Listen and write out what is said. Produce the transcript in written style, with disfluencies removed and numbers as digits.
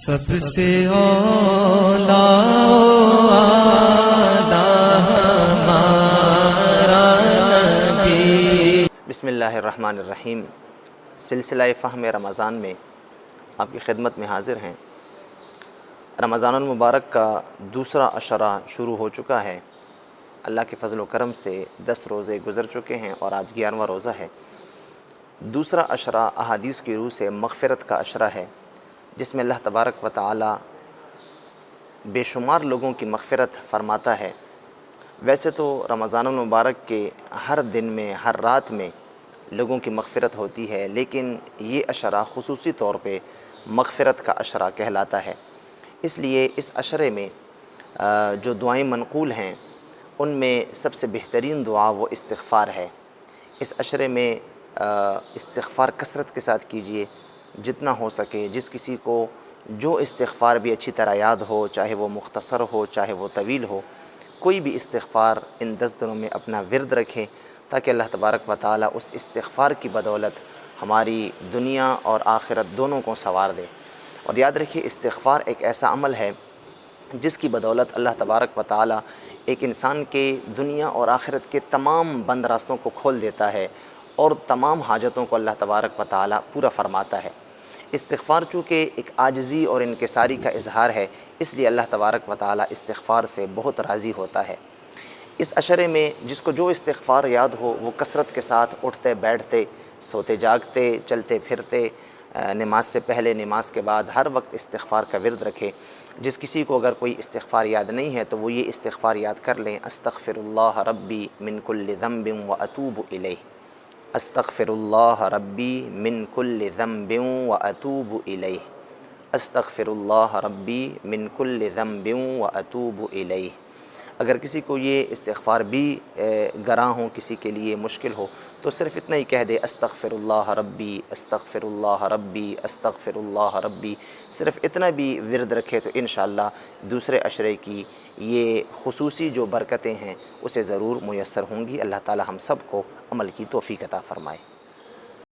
سب سے اولا ہمارا نبی۔ بسم اللہ الرحمن الرحیم۔ سلسلہ فہم رمضان میں آپ کی خدمت میں حاضر ہیں۔ رمضان المبارک کا دوسرا عشرہ شروع ہو چکا ہے۔ اللہ کے فضل و کرم سے 10 روزے گزر چکے ہیں اور آج 11واں روزہ ہے۔ دوسرا عشرہ احادیث کی روح سے مغفرت کا عشرہ ہے، جس میں اللہ تبارک و تعالی بے شمار لوگوں کی مغفرت فرماتا ہے۔ ویسے تو رمضان المبارک کے ہر دن میں، ہر رات میں لوگوں کی مغفرت ہوتی ہے، لیکن یہ عشرہ خصوصی طور پہ مغفرت کا عشرہ کہلاتا ہے۔ اس لیے اس عشرے میں جو دعائیں منقول ہیں، ان میں سب سے بہترین دعا وہ استغفار ہے۔ اس عشرے میں استغفار کثرت کے ساتھ کیجئے، جتنا ہو سکے۔ جس کسی کو جو استغفار بھی اچھی طرح یاد ہو، چاہے وہ مختصر ہو چاہے وہ طویل ہو، کوئی بھی استغفار ان 10 دنوں میں اپنا ورد رکھے، تاکہ اللہ تبارک و تعالی اس استغفار کی بدولت ہماری دنیا اور آخرت دونوں کو سنوار دے۔ اور یاد رکھیے، استغفار ایک ایسا عمل ہے جس کی بدولت اللہ تبارک و تعالی ایک انسان کے دنیا اور آخرت کے تمام بند راستوں کو کھول دیتا ہے اور تمام حاجتوں کو اللہ تبارک و تعالی پورا فرماتا ہے۔ استغفار چونکہ ایک عاجزی اور انکساری کا اظہار ہے، اس لیے اللہ تبارک و تعالی استغفار سے بہت راضی ہوتا ہے۔ اس عشرے میں جس کو جو استغفار یاد ہو، وہ کثرت کے ساتھ اٹھتے بیٹھتے، سوتے جاگتے، چلتے پھرتے، نماز سے پہلے نماز کے بعد ہر وقت استغفار کا ورد رکھے۔ جس کسی کو اگر کوئی استغفار یاد نہیں ہے تو وہ یہ استغفار یاد کر لیں: استغفر اللہ ربی من کل ذنب واتوب الیہ۔ استغفر اللہ ربی من کل ذنب واتوب الیہ۔ استغفر اللہ ربی من کل ذنب واتوب الیہ۔ اگر کسی کو یہ استغفار بھی گراں ہو، کسی کے لیے مشکل ہو، تو صرف اتنا ہی کہہ دے: استغفر اللہ ربی، استغفر اللہ ربی، استغفر اللہ ربی۔ صرف اتنا بھی ورد رکھے تو انشاءاللہ دوسرے عشرے کی یہ خصوصی جو برکتیں ہیں اسے ضرور میسر ہوں گی۔ اللہ تعالی ہم سب کو عمل کی توفیق عطا فرمائے۔